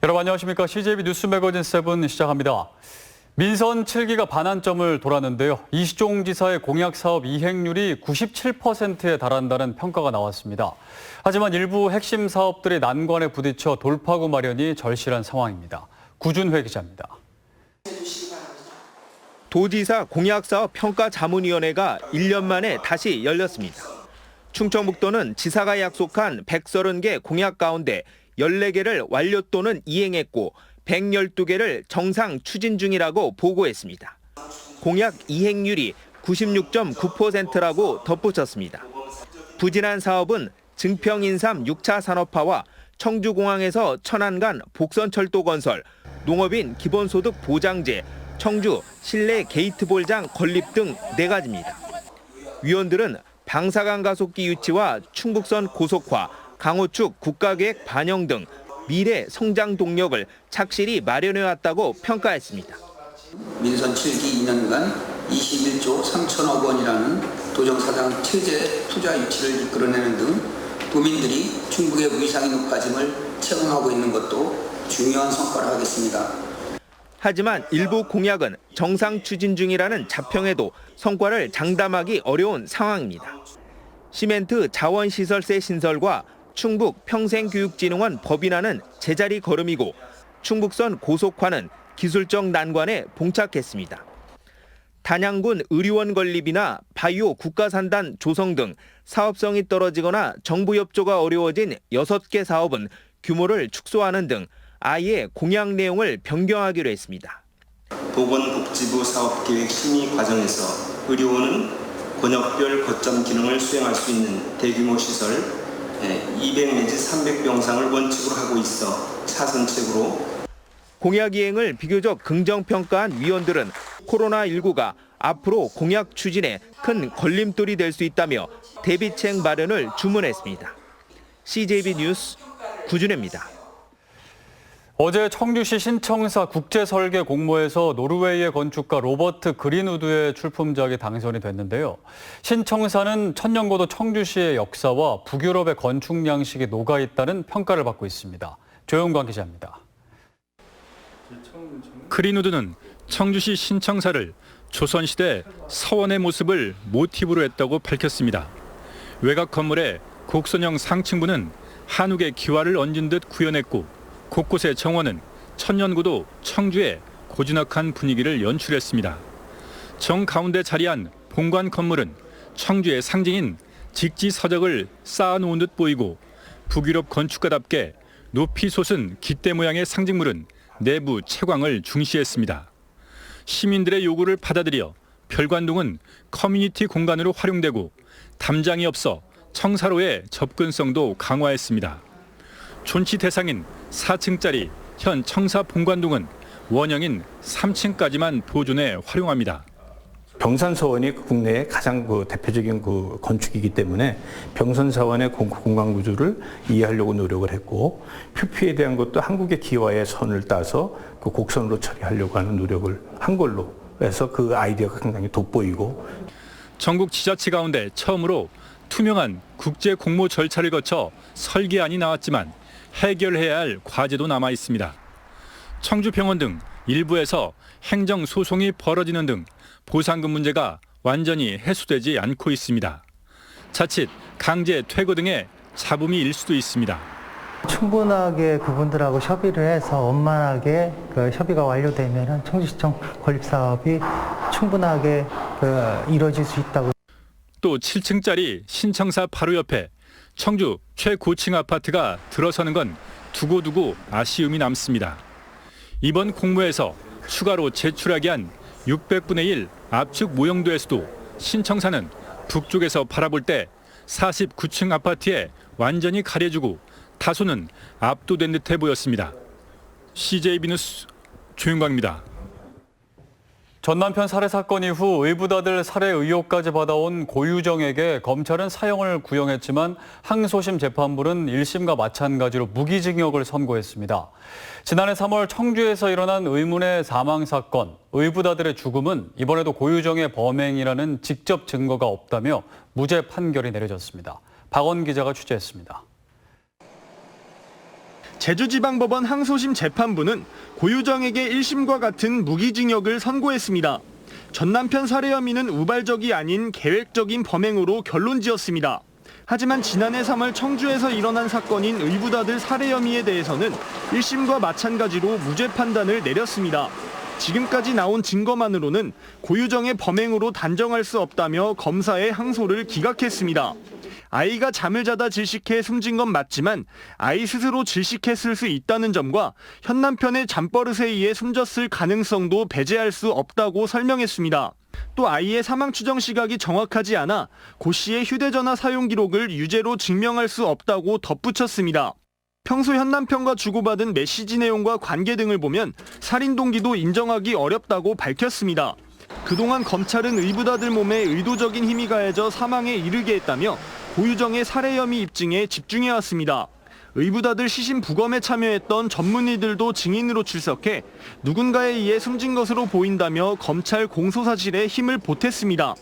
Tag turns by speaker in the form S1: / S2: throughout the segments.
S1: 여러분 안녕하십니까? CJB 뉴스 매거진 7 시작합니다. 민선 7기가 반환점을 돌았는데요. 이시종 지사의 공약 사업 이행률이 97%에 달한다는 평가가 나왔습니다. 하지만 일부 핵심 사업들이 난관에 부딪혀 돌파구 마련이 절실한 상황입니다. 구준회 기자입니다.
S2: 도지사 공약사업 평가자문위원회가 1년 만에 다시 열렸습니다. 충청북도는 지사가 약속한 130개 공약 가운데 14개를 완료 또는 이행했고 112개를 정상 추진 중이라고 보고했습니다. 공약 이행률이 96.9%라고 덧붙였습니다. 부진한 사업은 증평인삼 6차 산업화와 청주공항에서 천안 간 복선철도 건설, 농업인 기본소득 보장제, 청주 실내 게이트볼장 건립 등 4가지입니다. 위원들은 방사강 가속기 유치와 충북선 고속화, 강호축 국가계획 반영 등 미래 성장 동력을 착실히 마련해왔다고 평가했습니다.
S3: 민선 7기 2년간 21조 3천억 원이라는 도정사당 체제 투자 유치를 이끌어내는 등 도민들이 충북의 위상이 높아짐을 체감하고 있는 것도 중요한 성과라 하겠습니다.
S2: 하지만 일부 공약은 정상 추진 중이라는 자평에도 성과를 장담하기 어려운 상황입니다. 시멘트 자원시설세 신설과 충북 평생교육진흥원 법인화는 제자리 걸음이고 충북선 고속화는 기술적 난관에 봉착했습니다. 단양군 의료원 건립이나 바이오 국가산단 조성 등 사업성이 떨어지거나 정부 협조가 어려워진 6개 사업은 규모를 축소하는 등 아예 공약 내용을 변경하기로 했습니다.
S4: 보건복지부 사업계획 심의 과정에서 의료원은 권역별 거점 기능을 수행할 수 있는 대규모 시설 200 내지 300병상을 원칙으로 하고 있어 차선책으로
S2: 공약 이행을 비교적 긍정평가한 위원들은 코로나19가 앞으로 공약 추진에 큰 걸림돌이 될 수 있다며 대비책 마련을 주문했습니다. CJB 뉴스 구준혜입니다.
S1: 어제 청주시 신청사 국제설계 공모에서 노르웨이의 건축가 로버트 그린우드의 출품작이 당선이 됐는데요. 신청사는 천년고도 청주시의 역사와 북유럽의 건축 양식이 녹아있다는 평가를 받고 있습니다. 조영광 기자입니다.
S5: 그린우드는 청주시 신청사를 조선시대 서원의 모습을 모티브로 했다고 밝혔습니다. 외곽 건물의 곡선형 상층부는 한옥의 기와를 얹은 듯 구현했고 곳곳의 정원은 천년고도 청주의 고즈넉한 분위기를 연출했습니다. 정 가운데 자리한 본관 건물은 청주의 상징인 직지서적을 쌓아놓은 듯 보이고 북유럽 건축가답게 높이 솟은 깃대 모양의 상징물은 내부 채광을 중시했습니다. 시민들의 요구를 받아들여 별관동은 커뮤니티 공간으로 활용되고 담장이 없어 청사로의 접근성도 강화했습니다. 존치 대상인 4층짜리 현 청사 본관동은 원형인 3층까지만 보존해 활용합니다.
S6: 병선서원이 국내의 가장 대표적인 건축이기 때문에 병선서원의 공간 구조를 이해하려고 노력을 했고 표피에 대한 것도 한국의 기와의 선을 따서 그 곡선으로 처리하려고 하는 노력을 한 걸로 해서 그 아이디어가 상당히 돋보이고
S5: 전국 지자체 가운데 처음으로 투명한 국제 공모 절차를 거쳐 설계안이 나왔지만 해결해야 할 과제도 남아 있습니다. 청주병원 등 일부에서 행정 소송이 벌어지는 등 보상금 문제가 완전히 해소되지 않고 있습니다. 자칫 강제 퇴거 등의 잡음이 일 수도 있습니다.
S7: 충분하게 그분들하고 협의를 해서 원만하게 협의가 완료되면 청주시청 건립 사업이 충분하게 이루어질 수 있다고.
S5: 또 7층짜리 신청사 바로 옆에 청주 최고층 아파트가 들어서는 건 두고두고 아쉬움이 남습니다. 이번 공모에서 추가로 제출하게 한 600분의 1 압축 모형도에서도 신청사는 북쪽에서 바라볼 때 49층 아파트에 완전히 가려주고 다소는 압도된 듯해 보였습니다. CJB 뉴스 조윤광입니다.
S1: 전 남편 살해 사건 이후 의붓아들 살해 의혹까지 받아온 고유정에게 검찰은 사형을 구형했지만 항소심 재판부는 1심과 마찬가지로 무기징역을 선고했습니다. 지난해 3월 청주에서 일어난 의문의 사망 사건, 의붓아들의 죽음은 이번에도 고유정의 범행이라는 직접 증거가 없다며 무죄 판결이 내려졌습니다. 박원 기자가 취재했습니다.
S8: 제주지방법원 항소심 재판부는 고유정에게 1심과 같은 무기징역을 선고했습니다. 전 남편 살해 혐의는 우발적이 아닌 계획적인 범행으로 결론지었습니다. 하지만 지난해 3월 청주에서 일어난 사건인 의붓아들 살해 혐의에 대해서는 1심과 마찬가지로 무죄 판단을 내렸습니다. 지금까지 나온 증거만으로는 고유정의 범행으로 단정할 수 없다며 검사의 항소를 기각했습니다. 아이가 잠을 자다 질식해 숨진 건 맞지만 아이 스스로 질식했을 수 있다는 점과 현 남편의 잠버릇에 의해 숨졌을 가능성도 배제할 수 없다고 설명했습니다. 또 아이의 사망 추정 시각이 정확하지 않아 고 씨의 휴대전화 사용 기록을 유죄로 증명할 수 없다고 덧붙였습니다. 평소 현 남편과 주고받은 메시지 내용과 관계 등을 보면 살인 동기도 인정하기 어렵다고 밝혔습니다. 그동안 검찰은 의붓아들 몸에 의도적인 힘이 가해져 사망에 이르게 했다며 고유정의 살해 혐의 입증에 집중해왔습니다. 의붓아들 시신 부검에 참여했던 전문의들도 증인으로 출석해 누군가에 의해 숨진 것으로 보인다며 검찰 공소사실에 힘을 보탰습니다.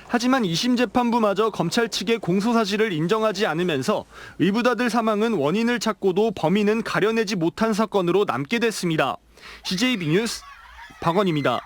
S8: 하지만 2심 재판부마저 검찰 측의 공소사실을 인정하지 않으면서 의붓아들 사망은 원인을 찾고도 범인은 가려내지 못한 사건으로 남게 됐습니다. CJB 뉴스 박원입니다.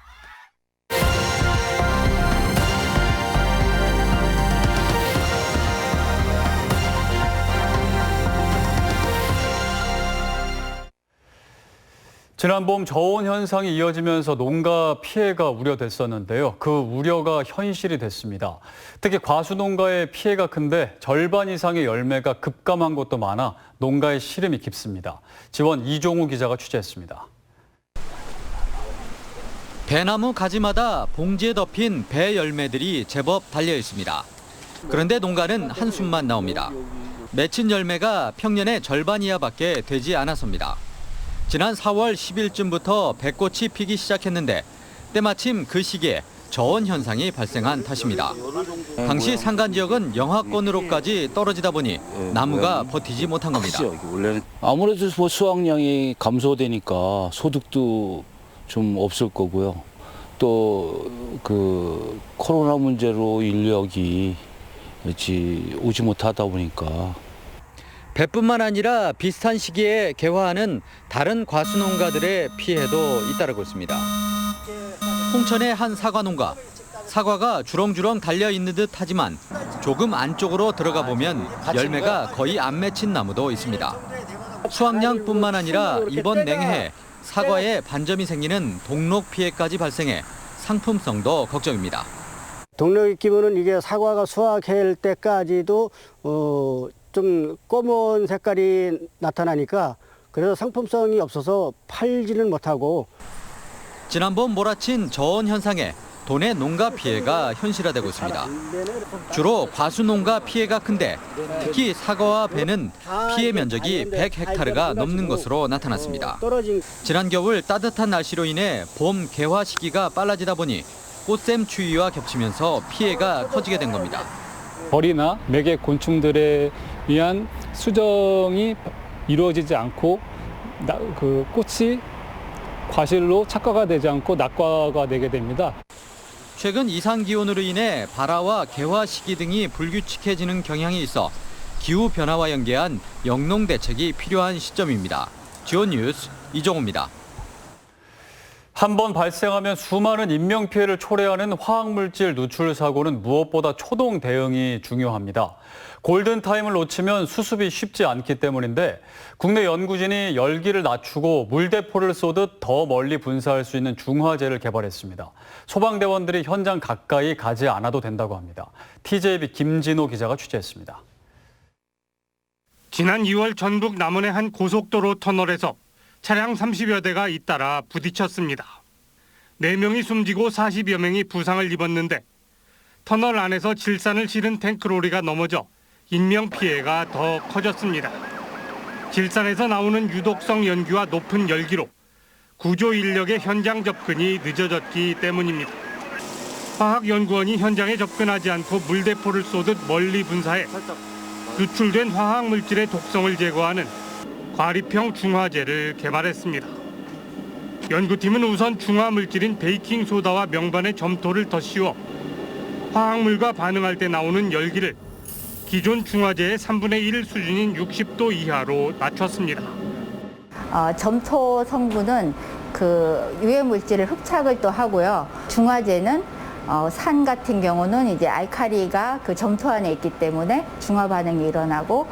S1: 지난 봄 저온 현상이 이어지면서 농가 피해가 우려됐었는데요. 그 우려가 현실이 됐습니다. 특히 과수농가의 피해가 큰데 절반 이상의 열매가 급감한 곳도 많아 농가의 시름이 깊습니다. 지원 이종우 기자가 취재했습니다.
S9: 배나무 가지마다 봉지에 덮인 배 열매들이 제법 달려 있습니다. 그런데 농가는 한숨만 나옵니다. 맺힌 열매가 평년의 절반 이하밖에 되지 않았습니다. 지난 4월 10일쯤부터 배꽃이 피기 시작했는데 때마침 그 시기에 저온 현상이 발생한 탓입니다. 당시 산간 지역은 영하권으로까지 떨어지다 보니 나무가 버티지 못한 겁니다.
S10: 아무래도 뭐 수확량이 감소되니까 소득도 좀 없을 거고요. 또 그 코로나 문제로 인력이 오지 못하다 보니까.
S9: 배뿐만 아니라 비슷한 시기에 개화하는 다른 과수농가들의 피해도 잇따르고 있습니다. 홍천의 한 사과농가. 사과가 주렁주렁 달려있는 듯 하지만 조금 안쪽으로 들어가 보면 열매가 거의 안 맺힌 나무도 있습니다. 수확량뿐만 아니라 이번 냉해에 사과에 반점이 생기는 동록 피해까지 발생해 상품성도 걱정입니다.
S11: 동록이 끼면은 이게 사과가 수확할 때까지도 좀 검은 색깔이 나타나니까 그래서 상품성이 없어서 팔지는 못하고.
S9: 지난 봄 몰아친 저온 현상에 도내 농가 피해가 현실화되고 있습니다. 주로 과수농가 피해가 큰데 특히 사과와 배는 피해 면적이 100헥타르가 넘는 것으로 나타났습니다. 지난 겨울 따뜻한 날씨로 인해 봄 개화 시기가 빨라지다 보니 꽃샘 추위와 겹치면서 피해가 커지게 된 겁니다.
S12: 벌이나 매개 곤충들에 의한 수정이 이루어지지 않고 그 꽃이 과실로 착과가 되지 않고 낙과가 되게 됩니다.
S9: 최근 이상 기온으로 인해 발화와 개화 시기 등이 불규칙해지는 경향이 있어 기후 변화와 연계한 영농 대책이 필요한 시점입니다. 지원 뉴스 이종우입니다.
S1: 한 번 발생하면 수많은 인명피해를 초래하는 화학물질 누출 사고는 무엇보다 초동 대응이 중요합니다. 골든타임을 놓치면 수습이 쉽지 않기 때문인데 국내 연구진이 열기를 낮추고 물대포를 쏘듯 더 멀리 분사할 수 있는 중화제를 개발했습니다. 소방대원들이 현장 가까이 가지 않아도 된다고 합니다. TJB 김진호 기자가 취재했습니다.
S13: 지난 2월 전북 남원의 한 고속도로 터널에서 차량 30여 대가 잇따라 부딪혔습니다. 4명이 숨지고 40여 명이 부상을 입었는데 터널 안에서 질산을 실은 탱크로리가 넘어져 인명피해가 더 커졌습니다. 질산에서 나오는 유독성 연기와 높은 열기로 구조 인력의 현장 접근이 늦어졌기 때문입니다. 화학연구원이 현장에 접근하지 않고 물대포를 쏘듯 멀리 분사해 누출된 화학물질의 독성을 제거하는 과립형 중화제를 개발했습니다. 연구팀은 우선 중화물질인 베이킹소다와 명반에 점토를 더 씌워 화학물과 반응할 때 나오는 열기를 기존 중화제의 3분의 1 수준인 60도 이하로 낮췄습니다.
S14: 점토 성분은 그 유해 물질을 흡착을 또 하고요. 중화제는 산 같은 경우는 이제 알칼리가 그 점토 안에 있기 때문에 중화 반응이 일어나고,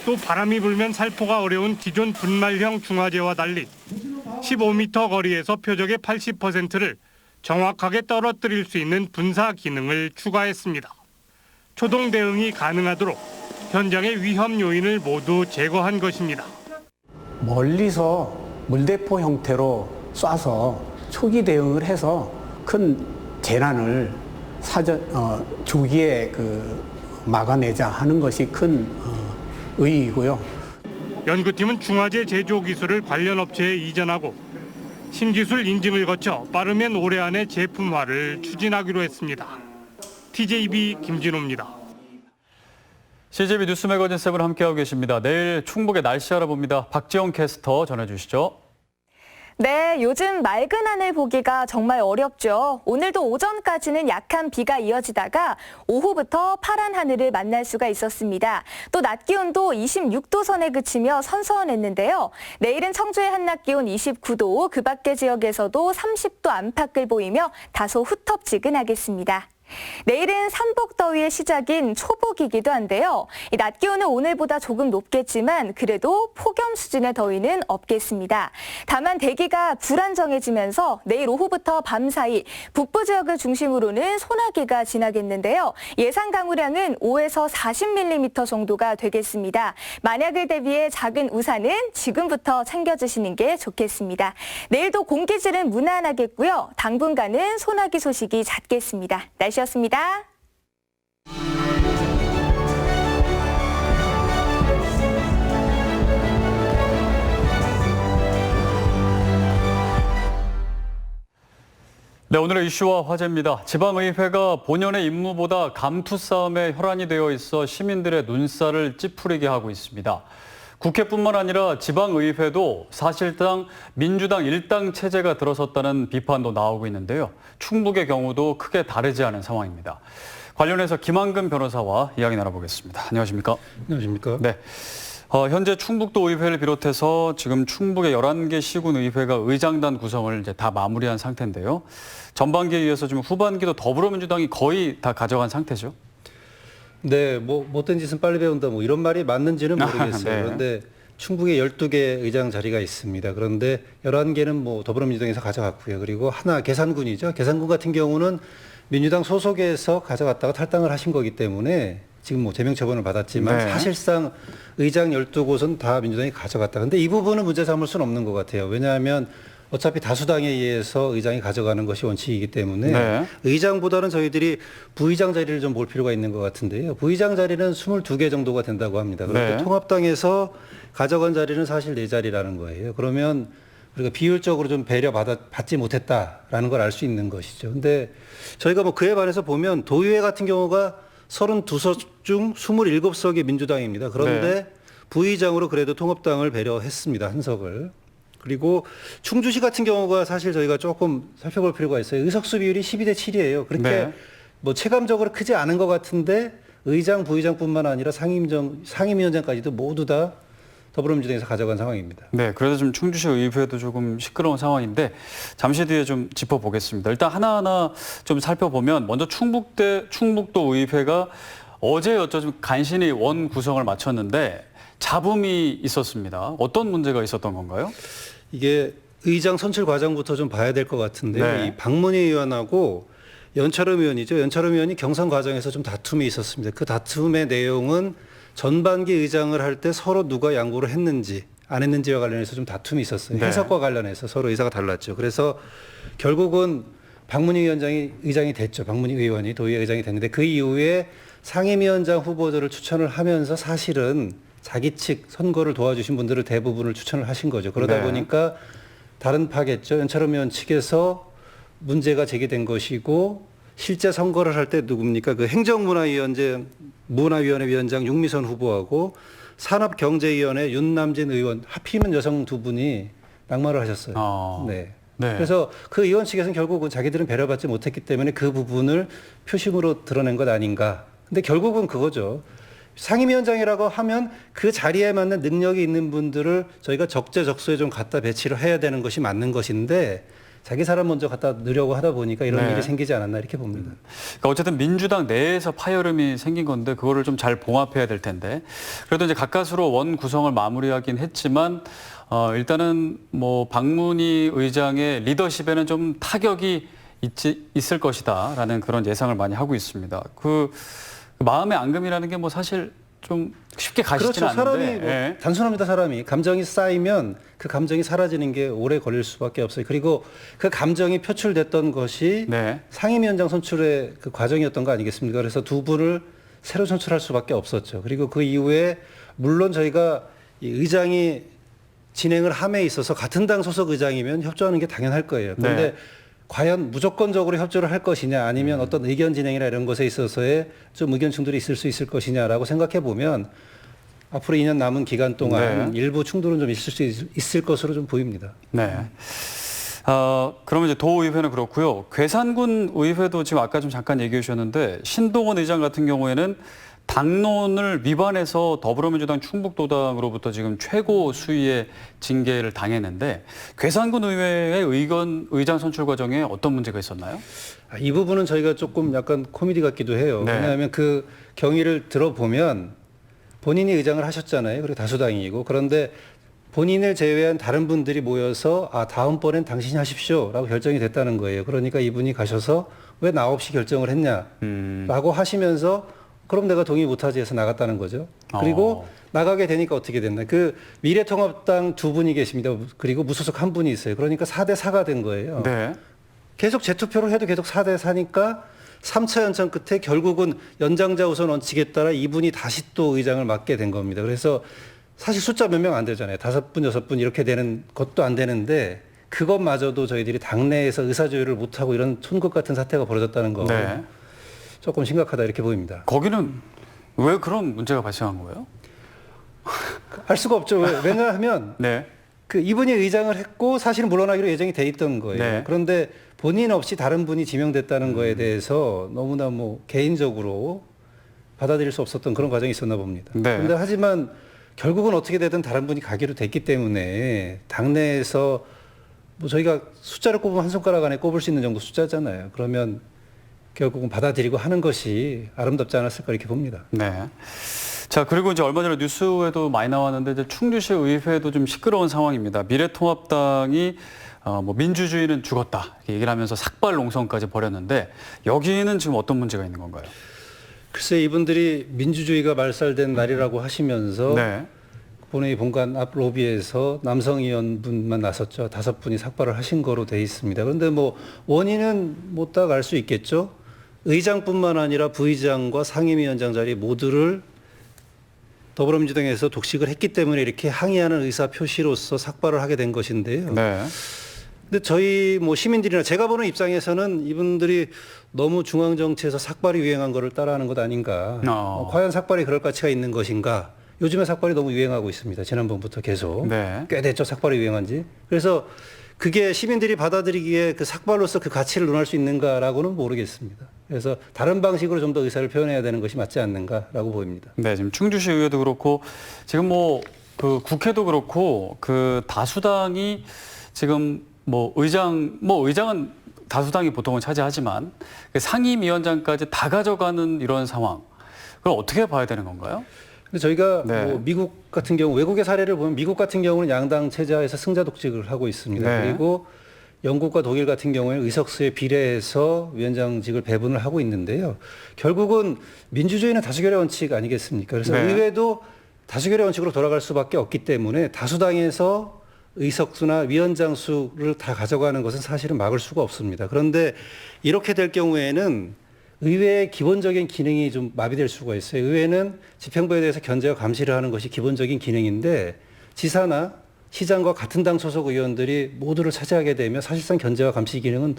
S13: 또 바람이 불면 살포가 어려운 기존 분말형 중화제와 달리 15m 거리에서 표적의 80%를 정확하게 떨어뜨릴 수 있는 분사 기능을 추가했습니다. 초동 대응이 가능하도록 현장의 위험 요인을 모두 제거한 것입니다.
S15: 멀리서 물대포 형태로 쏴서 초기 대응을 해서 큰 재난을 조기에 막아내자 하는 것이 큰 의의이고요.
S13: 연구팀은 중화제 제조 기술을 관련 업체에 이전하고 신기술 인증을 거쳐 빠르면 올해 안에 제품화를 추진하기로 했습니다. TJB 김진호입니다.
S1: CGV 뉴스 매거진 7 함께하고 계십니다. 내일 충북의 날씨 알아봅니다. 박지영 캐스터 전해주시죠.
S16: 네, 요즘 맑은 하늘 보기가 정말 어렵죠. 오늘도 오전까지는 약한 비가 이어지다가 오후부터 파란 하늘을 만날 수가 있었습니다. 또 낮 기온도 26도 선에 그치며 선선했는데요. 내일은 청주의 한낮 기온 29도, 그 밖의 지역에서도 30도 안팎을 보이며 다소 후텁지근하겠습니다. 내일은 삼복더위의 시작인 초복이기도 한데요. 낮 기온은 오늘보다 조금 높겠지만 그래도 폭염 수준의 더위는 없겠습니다. 다만 대기가 불안정해지면서 내일 오후부터 밤 사이 북부 지역을 중심으로는 소나기가 지나겠는데요. 예상 강우량은 5에서 40mm 정도가 되겠습니다. 만약을 대비해 작은 우산은 지금부터 챙겨주시는 게 좋겠습니다. 내일도 공기질은 무난하겠고요. 당분간은 소나기 소식이 잦겠습니다. 날씨였습니다.
S1: 네, 오늘의 이슈와 화제입니다. 지방의회가 본연의 임무보다 감투 싸움에 혈안이 되어 있어 시민들의 눈살을 찌푸리게 하고 있습니다. 국회뿐만 아니라 지방의회도 사실상 민주당 일당 체제가 들어섰다는 비판도 나오고 있는데요. 충북의 경우도 크게 다르지 않은 상황입니다. 관련해서 김한근 변호사와 이야기 나눠보겠습니다. 안녕하십니까?
S17: 안녕하십니까?
S1: 네. 현재 충북도 의회를 비롯해서 지금 충북의 11개 시군 의회가 의장단 구성을 이제 다 마무리한 상태인데요. 전반기에 이어서 지금 후반기도 더불어민주당이 거의 다 가져간 상태죠.
S17: 네, 못된 짓은 빨리 배운다 이런 말이 맞는지는 모르겠어요.
S1: 네.
S17: 그런데 충북에 12개 의장 자리가 있습니다. 그런데 11개는 더불어민주당에서 가져갔고요. 그리고 하나 계산군이죠. 계산군 같은 경우는 민주당 소속에서 가져갔다가 탈당을 하신 거기 때문에 지금 제명 처분을 받았지만
S1: 네.
S17: 사실상 의장 12곳은 다 민주당이 가져갔다. 근데 이 부분은 문제 삼을 수는 없는 것 같아요. 왜냐하면 어차피 다수당에 의해서 의장이 가져가는 것이 원칙이기 때문에
S1: 네.
S17: 의장보다는 저희들이 부의장 자리를 좀 볼 필요가 있는 것 같은데요. 부의장 자리는 22개 정도가 된다고 합니다. 그런데
S1: 네.
S17: 통합당에서 가져간 자리는 사실 4자리라는 거예요. 그러면 우리가 비율적으로 좀 배려받지 못했다라는 걸 알 수 있는 것이죠. 근데 저희가 그에 반해서 보면 도의회 같은 경우가 32석 중 27석이 민주당입니다. 그런데
S1: 네.
S17: 부의장으로 그래도 통합당을 배려했습니다. 한 석을. 그리고 충주시 같은 경우가 사실 저희가 조금 살펴볼 필요가 있어요. 의석수 비율이 12대 7이에요. 그렇게
S1: 네.
S17: 체감적으로 크지 않은 것 같은데 의장, 부의장뿐만 아니라 상임위원장까지도 모두 다 더불어민주당에서 가져간 상황입니다.
S1: 네, 그래서 지금 충주시 의회도 조금 시끄러운 상황인데 잠시 뒤에 좀 짚어보겠습니다. 일단 하나하나 좀 살펴보면 먼저 충북도 의회가 어제였죠. 좀 간신히 원 구성을 마쳤는데 잡음이 있었습니다. 어떤 문제가 있었던 건가요?
S17: 이게 의장 선출 과정부터 좀 봐야 될 것 같은데
S1: 네.
S17: 이 박문희 의원하고 연철음 의원이죠. 연철음 의원이 경선 과정에서 좀 다툼이 있었습니다. 그 다툼의 내용은 전반기 의장을 할 때 서로 누가 양보를 했는지 안 했는지와 관련해서 좀 다툼이 있었어요.
S1: 네.
S17: 해석과 관련해서 서로 의사가 달랐죠. 그래서 결국은 박문희 위원장이 의장이 됐죠. 박문희 의원이 도의회 의장이 됐는데 그 이후에 상임위원장 후보들을 추천을 하면서 사실은 자기 측 선거를 도와주신 분들을 대부분을 추천을 하신 거죠. 그러다
S1: 네.
S17: 보니까 다른 파겠죠. 연철음 의원 측에서 문제가 제기된 것이고 실제 선거를 할 때 누굽니까? 그 행정문화위원회 위원장 윤미선 후보하고 산업경제위원회 윤남진 의원 하필이면 여성 두 분이 낙마를 하셨어요. 네.
S1: 네.
S17: 그래서 그 의원 측에서는 결국은 자기들은 배려받지 못했기 때문에 그 부분을 표심으로 드러낸 것 아닌가. 근데 결국은 그거죠. 상임위원장이라고 하면 그 자리에 맞는 능력이 있는 분들을 저희가 적재적소에 좀 갖다 배치를 해야 되는 것이 맞는 것인데 자기 사람 먼저 갖다 넣으려고 하다 보니까 이런
S1: 네.
S17: 일이 생기지 않았나 이렇게 봅니다.
S1: 그러니까 어쨌든 민주당 내에서 파열음이 생긴 건데 그거를 좀 잘 봉합해야 될 텐데 그래도 이제 가까스로 원 구성을 마무리하긴 했지만 일단은 뭐 박문희 의장의 리더십에는 좀 타격이 있을 것이다라는 그런 예상을 많이 하고 있습니다. 그 마음의 앙금이라는 게 뭐 사실 좀 쉽게 가시지는
S17: 그렇죠.
S1: 않는데
S17: 사람이 뭐 단순합니다. 사람이 감정이 쌓이면 그 감정이 사라지는 게 오래 걸릴 수밖에 없어요. 그리고 그 감정이 표출됐던 것이
S1: 네.
S17: 상임위원장 선출의 그 과정이었던 거 아니겠습니까? 그래서 두 분을 새로 선출할 수밖에 없었죠. 그리고 그 이후에 물론 저희가 이 의장이 진행을 함에 있어서 같은 당 소속 의장이면 협조하는 게 당연할 거예요. 그런데
S1: 네.
S17: 과연 무조건적으로 협조를 할 것이냐 아니면 어떤 의견 진행이나 이런 것에 있어서의 좀 의견 충돌이 있을 수 있을 것이냐라고 생각해 보면 앞으로 2년 남은 기간 동안
S1: 네.
S17: 일부 충돌은 좀 있을 수 있을 것으로 좀 보입니다.
S1: 네. 그러면 이제 도의회는 그렇고요. 괴산군 의회도 지금 아까 좀 잠깐 얘기해 주셨는데 신동원 의장 같은 경우에는 당론을 위반해서 더불어민주당 충북도당으로부터 지금 최고 수위의 징계를 당했는데 괴산군 의회의 의장 선출 과정에 어떤 문제가 있었나요?
S17: 이 부분은 저희가 조금 약간 코미디 같기도 해요.
S1: 네.
S17: 왜냐하면 그 경위를 들어보면 본인이 의장을 하셨잖아요. 그리고 다수당이고 그런데 본인을 제외한 다른 분들이 모여서 다음번엔 당신이 하십시오라고 결정이 됐다는 거예요. 그러니까 이분이 가셔서 왜 나 없이 결정을 했냐라고 하시면서 그럼 내가 동의 못하지 해서 나갔다는 거죠. 그리고 나가게 되니까 어떻게 됐나. 그 미래통합당 두 분이 계십니다. 그리고 무소속 한 분이 있어요. 그러니까 4대 4가 된 거예요.
S1: 네.
S17: 계속 재투표를 해도 계속 4대 4니까 3차 연청 끝에 결국은 연장자 우선 원칙에 따라 이분이 다시 또 의장을 맡게 된 겁니다. 그래서 사실 숫자 몇 명 안 되잖아요. 5분, 6분 이렇게 되는 것도 안 되는데 그것마저도 저희들이 당내에서 의사조율을 못하고 이런 촌극 같은 사태가 벌어졌다는 거
S1: 네.
S17: 조금 심각하다 이렇게 보입니다.
S1: 거기는 왜 그런 문제가 발생한 거예요?
S17: 알 수가 없죠. 왜냐하면
S1: 네.
S17: 그 이분이 의장을 했고 사실은 물러나기로 예정이 돼 있던 거예요.
S1: 네.
S17: 그런데 본인 없이 다른 분이 지명됐다는 거에 대해서 너무나 뭐 개인적으로 받아들일 수 없었던 그런 과정이 있었나 봅니다.
S1: 네.
S17: 그런데 하지만 결국은 어떻게 되든 다른 분이 가기로 됐기 때문에 당내에서 뭐 저희가 숫자를 꼽으면 한 손가락 안에 꼽을 수 있는 정도 숫자잖아요. 그러면 결국은 받아들이고 하는 것이 아름답지 않았을까 이렇게 봅니다.
S1: 네. 자, 그리고 이제 얼마 전에 뉴스에도 많이 나왔는데 이제 충주시 의회도 좀 시끄러운 상황입니다. 미래통합당이 뭐 민주주의는 죽었다 이렇게 얘기를 하면서 삭발 농성까지 벌였는데 여기는 지금 어떤 문제가 있는 건가요?
S17: 글쎄 이분들이 민주주의가 말살된 날이라고 하시면서
S1: 네.
S17: 본회의 본관 앞 로비에서 남성 의원분만 나섰죠. 5분이 삭발을 하신 거로 돼 있습니다. 그런데 뭐 원인은 못 다 알 수 있겠죠. 의장뿐만 아니라 부의장과 상임위원장 자리 모두를 더불어민주당에서 독식을 했기 때문에 이렇게 항의하는 의사 표시로서 삭발을 하게 된 것인데요.
S1: 네.
S17: 근데 저희 뭐 시민들이나 제가 보는 입장에서는 이분들이 너무 중앙 정치에서 삭발이 유행한 거를 따라하는 것 아닌가. 과연 삭발이 그럴 가치가 있는 것인가. 요즘에 삭발이 너무 유행하고 있습니다. 지난번부터 계속.
S1: 네.
S17: 꽤 됐죠. 삭발이 유행한 지. 그래서 그게 시민들이 받아들이기에 그 삭발로서 그 가치를 논할 수 있는가라고는 모르겠습니다. 그래서 다른 방식으로 좀 더 의사를 표현해야 되는 것이 맞지 않는가라고 보입니다.
S1: 네, 지금 충주시 의회도 그렇고 지금 뭐 그 국회도 그렇고 그 다수당이 지금 뭐 의장은 다수당이 보통은 차지하지만 그 상임위원장까지 다 가져가는 이런 상황. 그걸 어떻게 봐야 되는 건가요?
S17: 근데 저희가
S1: 네.
S17: 뭐 미국 같은 경우 외국의 사례를 보면 미국 같은 경우는 양당 체제하에서 승자 독식을 하고 있습니다.
S1: 네.
S17: 그리고 영국과 독일 같은 경우에는 의석수에 비례해서 위원장직을 배분을 하고 있는데요. 결국은 민주주의는 다수결의 원칙 아니겠습니까? 그래서
S1: 네.
S17: 의회도 다수결의 원칙으로 돌아갈 수밖에 없기 때문에 다수당에서 의석수나 위원장 수를 다 가져가는 것은 사실은 막을 수가 없습니다. 그런데 이렇게 될 경우에는 의회의 기본적인 기능이 좀 마비될 수가 있어요. 의회는 집행부에 대해서 견제와 감시를 하는 것이 기본적인 기능인데 지사나 시장과 같은 당 소속 의원들이 모두를 차지하게 되면 사실상 견제와 감시 기능은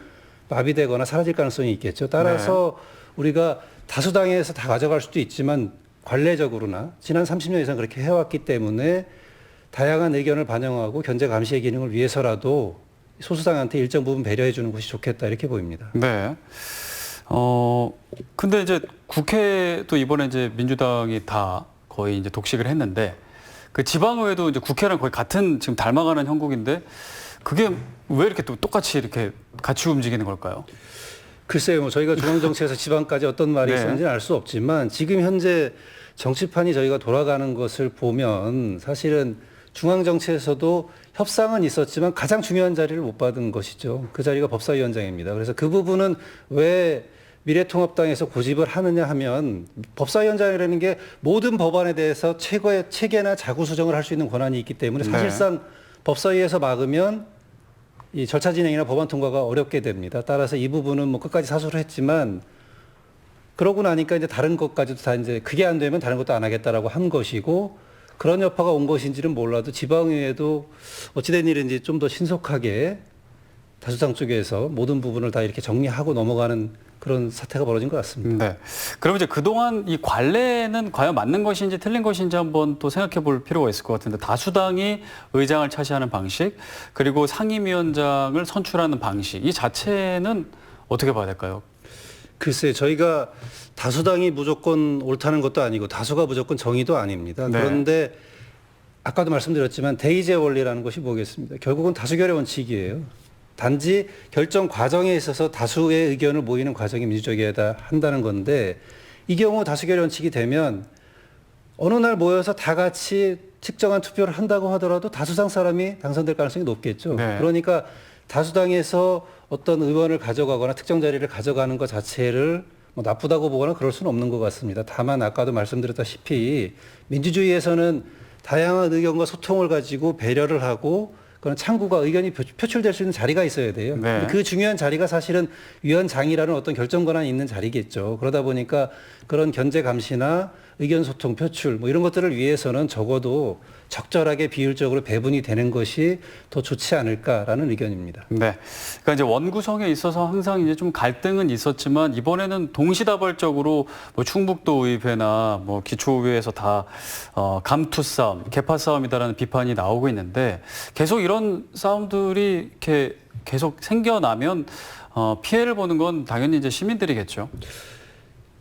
S17: 마비되거나 사라질 가능성이 있겠죠. 따라서 우리가 다수당에서 다 가져갈 수도 있지만 관례적으로나 지난 30년 이상 그렇게 해왔기 때문에 다양한 의견을 반영하고 견제 감시의 기능을 위해서라도 소수당한테 일정 부분 배려해 주는 것이 좋겠다 이렇게 보입니다.
S1: 네. 근데 이제 국회도 이번에 이제 민주당이 다 거의 이제 독식을 했는데 그 지방의회도 이제 국회랑 거의 같은 지금 닮아가는 형국인데 그게 왜 이렇게 또 똑같이 이렇게 같이 움직이는 걸까요?
S17: 글쎄요, 뭐 저희가 중앙정치에서 지방까지 어떤 말이
S1: 네.
S17: 있었는지는 알 수 없지만 지금 현재 정치판이 저희가 돌아가는 것을 보면 사실은 중앙정치에서도 협상은 있었지만 가장 중요한 자리를 못 받은 것이죠. 그 자리가 법사위원장입니다. 그래서 그 부분은 왜 미래통합당에서 고집을 하느냐 하면 법사위원장이라는 게 모든 법안에 대해서 최고의 체계나 자구 수정을 할 수 있는 권한이 있기 때문에 사실상 법사위에서 막으면 이 절차 진행이나 법안 통과가 어렵게 됩니다. 따라서 이 부분은 뭐 끝까지 사수를 했지만 그러고 나니까 이제 다른 것까지도 다 이제 그게 안 되면 다른 것도 안 하겠다라고 한 것이고 그런 여파가 온 것인지는 몰라도 지방의회도 어찌된 일인지 좀 더 신속하게 다수당 쪽에서 모든 부분을 다 이렇게 정리하고 넘어가는 그런 사태가 벌어진 것 같습니다.
S1: 네. 그럼 이제 그동안 이 관례는 과연 맞는 것인지 틀린 것인지 한번 또 생각해 볼 필요가 있을 것 같은데 다수당이 의장을 차지하는 방식 그리고 상임위원장을 선출하는 방식 이 자체는 어떻게 봐야 될까요?
S17: 글쎄 저희가 다수당이 무조건 옳다는 것도 아니고 다수가 무조건 정의도 아닙니다.
S1: 네.
S17: 그런데 아까도 말씀드렸지만 대의제 원리라는 것이 뭐겠습니까? 결국은 다수결의 원칙이에요. 단지 결정 과정에 있어서 다수의 의견을 모이는 과정이 민주적이어야 한다는 건데 이 경우 다수결의 원칙이 되면 어느 날 모여서 다 같이 특정한 투표를 한다고 하더라도 다수당 사람이 당선될 가능성이 높겠죠.
S1: 네.
S17: 그러니까 다수당에서 어떤 의원을 가져가거나 특정 자리를 가져가는 것 자체를 뭐 나쁘다고 보거나 그럴 수는 없는 것 같습니다. 다만 아까도 말씀드렸다시피 민주주의에서는 다양한 의견과 소통을 가지고 배려를 하고 그런 창구가 의견이 표출될 수 있는 자리가 있어야 돼요.
S1: 네.
S17: 그 중요한 자리가 사실은 위원장이라는 어떤 결정 권한이 있는 자리겠죠. 그러다 보니까 그런 견제 감시나 의견 소통 표출 뭐 이런 것들을 위해서는 적어도 적절하게 비율적으로 배분이 되는 것이 더 좋지 않을까라는 의견입니다.
S1: 네. 그러니까 이제 원구성에 있어서 항상 이제 좀 갈등은 있었지만 이번에는 동시다발적으로 뭐 충북도 의회나 뭐 기초의회에서 다 감투 싸움, 개파 싸움이다라는 비판이 나오고 있는데 계속 이런 싸움들이 이렇게 계속 생겨나면 피해를 보는 건 당연히 이제 시민들이겠죠.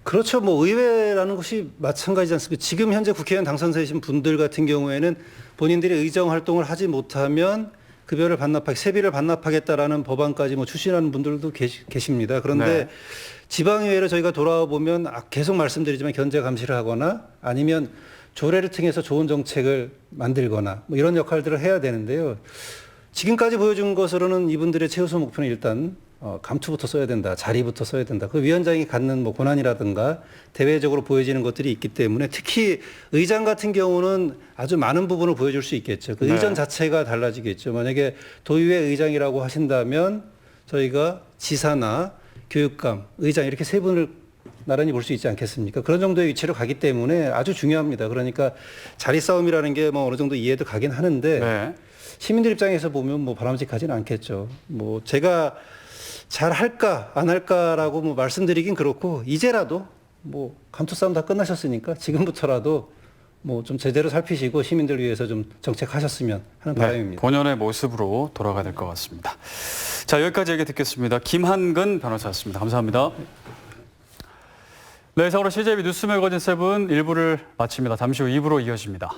S17: 그렇죠. 뭐 의회라는 것이 마찬가지지 않습니까? 지금 현재 국회의원 당선되신 분들 같은 경우에는 본인들이 의정 활동을 하지 못하면 급여를 반납하게 세비를 반납하겠다라는 법안까지 뭐 추진하는 분들도 계십니다. 그런데
S1: 네.
S17: 지방의회를 저희가 돌아와 보면 계속 말씀드리지만 견제 감시를 하거나 아니면 조례를 통해서 좋은 정책을 만들거나 뭐 이런 역할들을 해야 되는데요. 지금까지 보여준 것으로는 이분들의 최우선 목표는 일단 감투부터 써야 된다, 자리부터 써야 된다. 그 위원장이 갖는 뭐 권한이라든가 대외적으로 보여지는 것들이 있기 때문에 특히 의장 같은 경우는 아주 많은 부분을 보여줄 수 있겠죠. 그
S1: 네.
S17: 의전 자체가 달라지겠죠. 만약에 도의회 의장이라고 하신다면 저희가 지사나 교육감, 의장 이렇게 세 분을 나란히 볼 수 있지 않겠습니까? 그런 정도의 위치로 가기 때문에 아주 중요합니다. 그러니까 자리 싸움이라는 게 뭐 어느 정도 이해도 가긴 하는데
S1: 네.
S17: 시민들 입장에서 보면 뭐 바람직하지는 않겠죠. 뭐 제가 잘 할까 안 할까라고 뭐 말씀드리긴 그렇고 이제라도 뭐 감투 싸움 다 끝나셨으니까 지금부터라도 뭐 좀 제대로 살피시고 시민들 위해서 좀 정책하셨으면 하는 바람입니다.
S1: 네, 본연의 모습으로 돌아가야 될 것 같습니다. 자, 여기까지 얘기 듣겠습니다. 김한근 변호사였습니다. 감사합니다. 네, 이상으로 CJB 뉴스 매거진 7 1부를 마칩니다. 잠시 후 2부로 이어집니다.